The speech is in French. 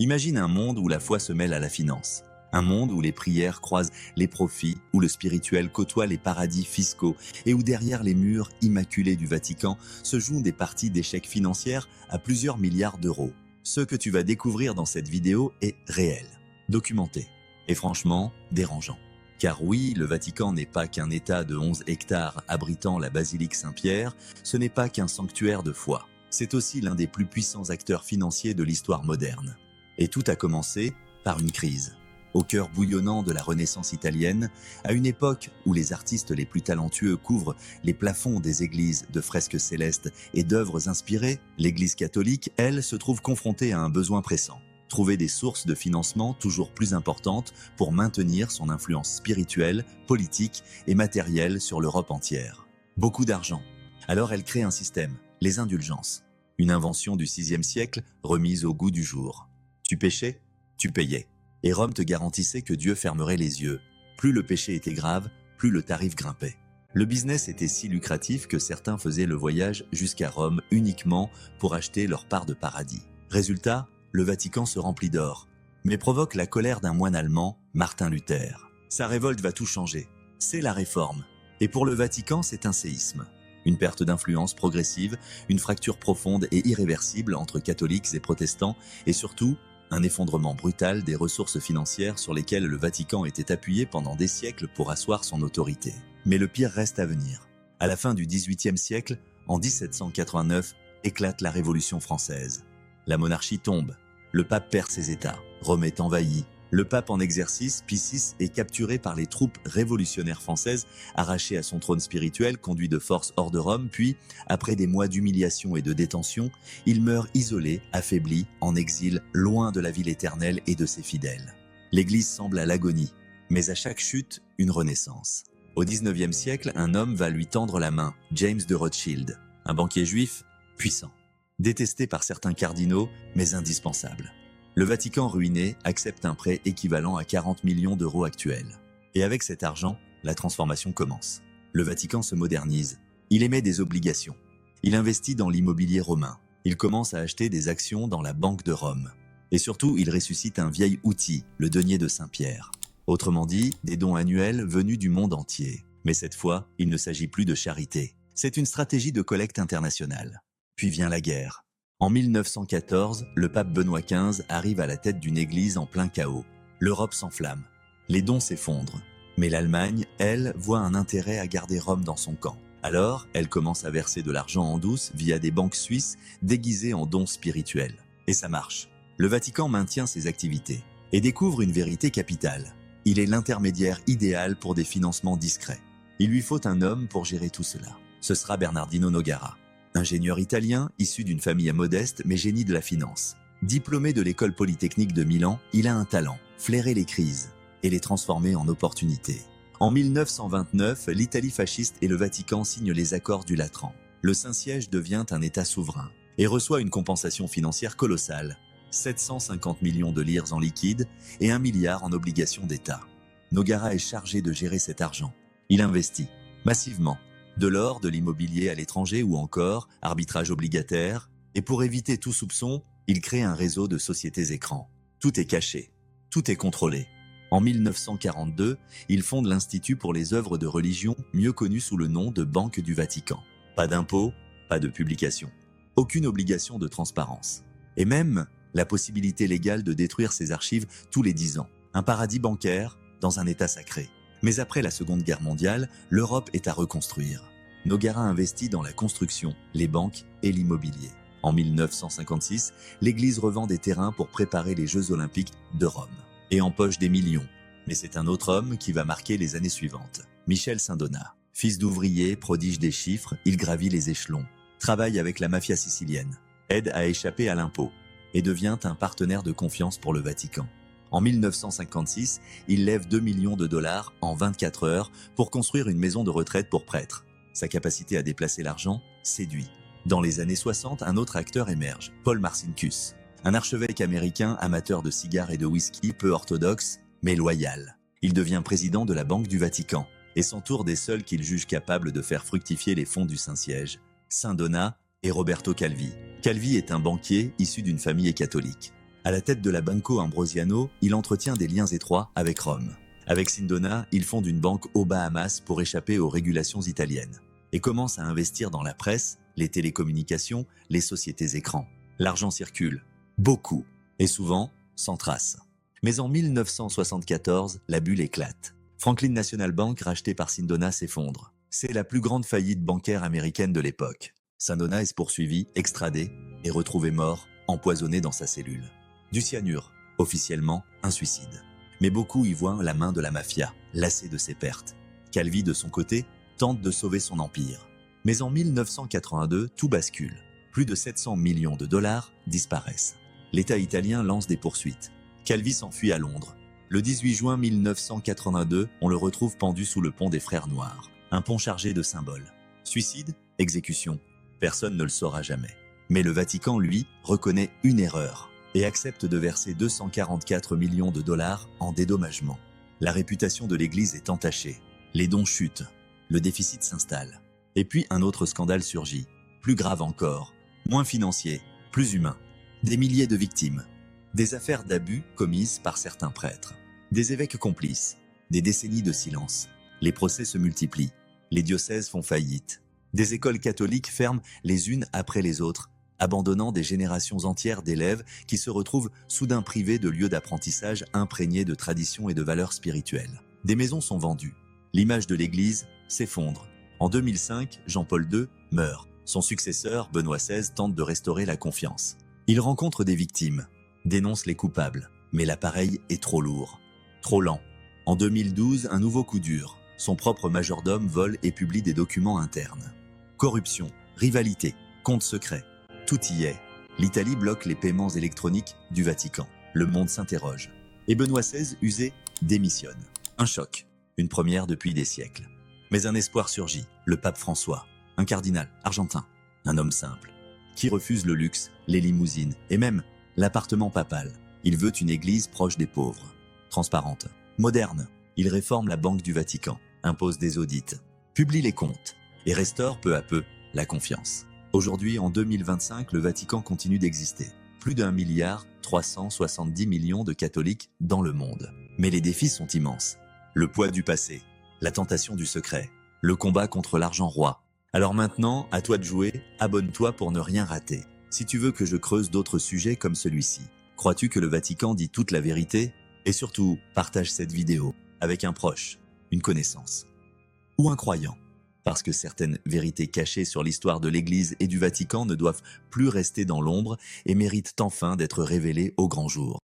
Imagine un monde où la foi se mêle à la finance. Un monde où les prières croisent les profits, où le spirituel côtoie les paradis fiscaux et où derrière les murs immaculés du Vatican se jouent des parties d'échecs financières à plusieurs milliards d'euros. Ce que tu vas découvrir dans cette vidéo est réel, documenté et franchement dérangeant. Car oui, le Vatican n'est pas qu'un État de 11 hectares abritant la basilique Saint-Pierre, ce n'est pas qu'un sanctuaire de foi. C'est aussi l'un des plus puissants acteurs financiers de l'histoire moderne. Et tout a commencé par une crise. Au cœur bouillonnant de la Renaissance italienne, à une époque où les artistes les plus talentueux couvrent les plafonds des églises de fresques célestes et d'œuvres inspirées, l'Église catholique, elle, se trouve confrontée à un besoin pressant. Trouver des sources de financement toujours plus importantes pour maintenir son influence spirituelle, politique et matérielle sur l'Europe entière. Beaucoup d'argent. Alors elle crée un système, les indulgences. Une invention du VIe siècle remise au goût du jour. Tu péchais, tu payais. Et Rome te garantissait que Dieu fermerait les yeux. Plus le péché était grave, plus le tarif grimpait. Le business était si lucratif que certains faisaient le voyage jusqu'à Rome uniquement pour acheter leur part de paradis. Résultat, le Vatican se remplit d'or, mais provoque la colère d'un moine allemand, Martin Luther. Sa révolte va tout changer. C'est la réforme. Et pour le Vatican, c'est un séisme. Une perte d'influence progressive, une fracture profonde et irréversible entre catholiques et protestants, et surtout, un effondrement brutal des ressources financières sur lesquelles le Vatican était appuyé pendant des siècles pour asseoir son autorité. Mais le pire reste à venir. À la fin du XVIIIe siècle, en 1789, éclate la Révolution française. La monarchie tombe, le pape perd ses États, Rome est envahie. Le pape en exercice, Pie VI, est capturé par les troupes révolutionnaires françaises, arraché à son trône spirituel, conduit de force hors de Rome, puis, après des mois d'humiliation et de détention, il meurt isolé, affaibli, en exil, loin de la ville éternelle et de ses fidèles. L'Église semble à l'agonie, mais à chaque chute, une renaissance. Au XIXe siècle, un homme va lui tendre la main, James de Rothschild, un banquier juif puissant, détesté par certains cardinaux, mais indispensable. Le Vatican ruiné accepte un prêt équivalent à 40 millions d'euros actuels. Et avec cet argent, la transformation commence. Le Vatican se modernise. Il émet des obligations. Il investit dans l'immobilier romain. Il commence à acheter des actions dans la Banque de Rome. Et surtout, il ressuscite un vieil outil, le denier de Saint-Pierre. Autrement dit, des dons annuels venus du monde entier. Mais cette fois, il ne s'agit plus de charité. C'est une stratégie de collecte internationale. Puis vient la guerre. En 1914, le pape Benoît XV arrive à la tête d'une église en plein chaos. L'Europe s'enflamme. Les dons s'effondrent. Mais l'Allemagne, elle, voit un intérêt à garder Rome dans son camp. Alors, elle commence à verser de l'argent en douce via des banques suisses déguisées en dons spirituels. Et ça marche. Le Vatican maintient ses activités et découvre une vérité capitale. Il est l'intermédiaire idéal pour des financements discrets. Il lui faut un homme pour gérer tout cela. Ce sera Bernardino Nogara. Ingénieur italien, issu d'une famille modeste mais génie de la finance. Diplômé de l'école polytechnique de Milan, il a un talent, flairer les crises et les transformer en opportunités. En 1929, l'Italie fasciste et le Vatican signent les accords du Latran. Le Saint-Siège devient un État souverain et reçoit une compensation financière colossale, 750 millions de lires en liquide et 1 milliard en obligations d'État. Nogara est chargé de gérer cet argent. Il investit massivement. De l'or, de l'immobilier à l'étranger ou encore arbitrage obligataire. Et pour éviter tout soupçon, il crée un réseau de sociétés écrans. Tout est caché, tout est contrôlé. En 1942, il fonde l'Institut pour les œuvres de religion, mieux connu sous le nom de Banque du Vatican. Pas d'impôts, pas de publication, aucune obligation de transparence. Et même la possibilité légale de détruire ses archives tous les 10 ans. Un paradis bancaire dans un État sacré. Mais après la Seconde Guerre mondiale, l'Europe est à reconstruire. Nogara investit dans la construction, les banques et l'immobilier. En 1956, l'Église revend des terrains pour préparer les Jeux Olympiques de Rome et empoche des millions. Mais c'est un autre homme qui va marquer les années suivantes. Michel Saint-Donat. Fils d'ouvrier, prodige des chiffres, il gravit les échelons, travaille avec la mafia sicilienne, aide à échapper à l'impôt et devient un partenaire de confiance pour le Vatican. En 1956, il lève 2 millions de dollars en 24 heures pour construire une maison de retraite pour prêtres. Sa capacité à déplacer l'argent séduit. Dans les années 60, un autre acteur émerge, Paul Marcinkus, un archevêque américain amateur de cigares et de whisky, peu orthodoxe, mais loyal. Il devient président de la Banque du Vatican et s'entoure des seuls qu'il juge capables de faire fructifier les fonds du Saint-Siège, Saint-Donat et Roberto Calvi. Calvi est un banquier issu d'une famille catholique. À la tête de la Banco Ambrosiano, il entretient des liens étroits avec Rome. Avec Sindona, il fonde une banque aux Bahamas pour échapper aux régulations italiennes et commence à investir dans la presse, les télécommunications, les sociétés écrans. L'argent circule, beaucoup, et souvent sans trace. Mais en 1974, la bulle éclate. Franklin National Bank, racheté par Sindona, s'effondre. C'est la plus grande faillite bancaire américaine de l'époque. Sindona est poursuivi, extradé et retrouvé mort, empoisonné dans sa cellule. Du cyanure, officiellement un suicide. Mais beaucoup y voient la main de la mafia, lassée de ses pertes. Calvi, de son côté, tente de sauver son empire. Mais en 1982, tout bascule. Plus de 700 millions de dollars disparaissent. L'État italien lance des poursuites. Calvi s'enfuit à Londres. Le 18 juin 1982, on le retrouve pendu sous le pont des Frères Noirs, un pont chargé de symboles. Suicide, exécution, personne ne le saura jamais. Mais le Vatican, lui, reconnaît une erreur et accepte de verser 244 millions de dollars en dédommagement. La réputation de l'Église est entachée. Les dons chutent. Le déficit s'installe. Et puis un autre scandale surgit, plus grave encore, moins financier, plus humain. Des milliers de victimes. Des affaires d'abus commises par certains prêtres. Des évêques complices. Des décennies de silence. Les procès se multiplient. Les diocèses font faillite. Des écoles catholiques ferment les unes après les autres, abandonnant des générations entières d'élèves qui se retrouvent soudain privés de lieux d'apprentissage imprégnés de traditions et de valeurs spirituelles. Des maisons sont vendues. L'image de l'Église s'effondre. En 2005, Jean-Paul II meurt. Son successeur, Benoît XVI, tente de restaurer la confiance. Il rencontre des victimes, dénonce les coupables, mais l'appareil est trop lourd, trop lent. En 2012, un nouveau coup dur. Son propre majordome vole et publie des documents internes. Corruption, rivalité, comptes secrets, tout y est. L'Italie bloque les paiements électroniques du Vatican. Le monde s'interroge. Et Benoît XVI, usé, démissionne. Un choc, une première depuis des siècles. Mais un espoir surgit, le pape François, un cardinal argentin, un homme simple, qui refuse le luxe, les limousines et même l'appartement papal. Il veut une église proche des pauvres, transparente, moderne. Il réforme la Banque du Vatican, impose des audits, publie les comptes et restaure peu à peu la confiance. Aujourd'hui, en 2025, le Vatican continue d'exister. Plus d'1,370 milliard de catholiques dans le monde. Mais les défis sont immenses. Le poids du passé, la tentation du secret, le combat contre l'argent roi. Alors maintenant, à toi de jouer, abonne-toi pour ne rien rater. Si tu veux que je creuse d'autres sujets comme celui-ci, crois-tu que le Vatican dit toute la vérité? Et surtout, partage cette vidéo avec un proche, une connaissance ou un croyant. Parce que certaines vérités cachées sur l'histoire de l'Église et du Vatican ne doivent plus rester dans l'ombre et méritent enfin d'être révélées au grand jour.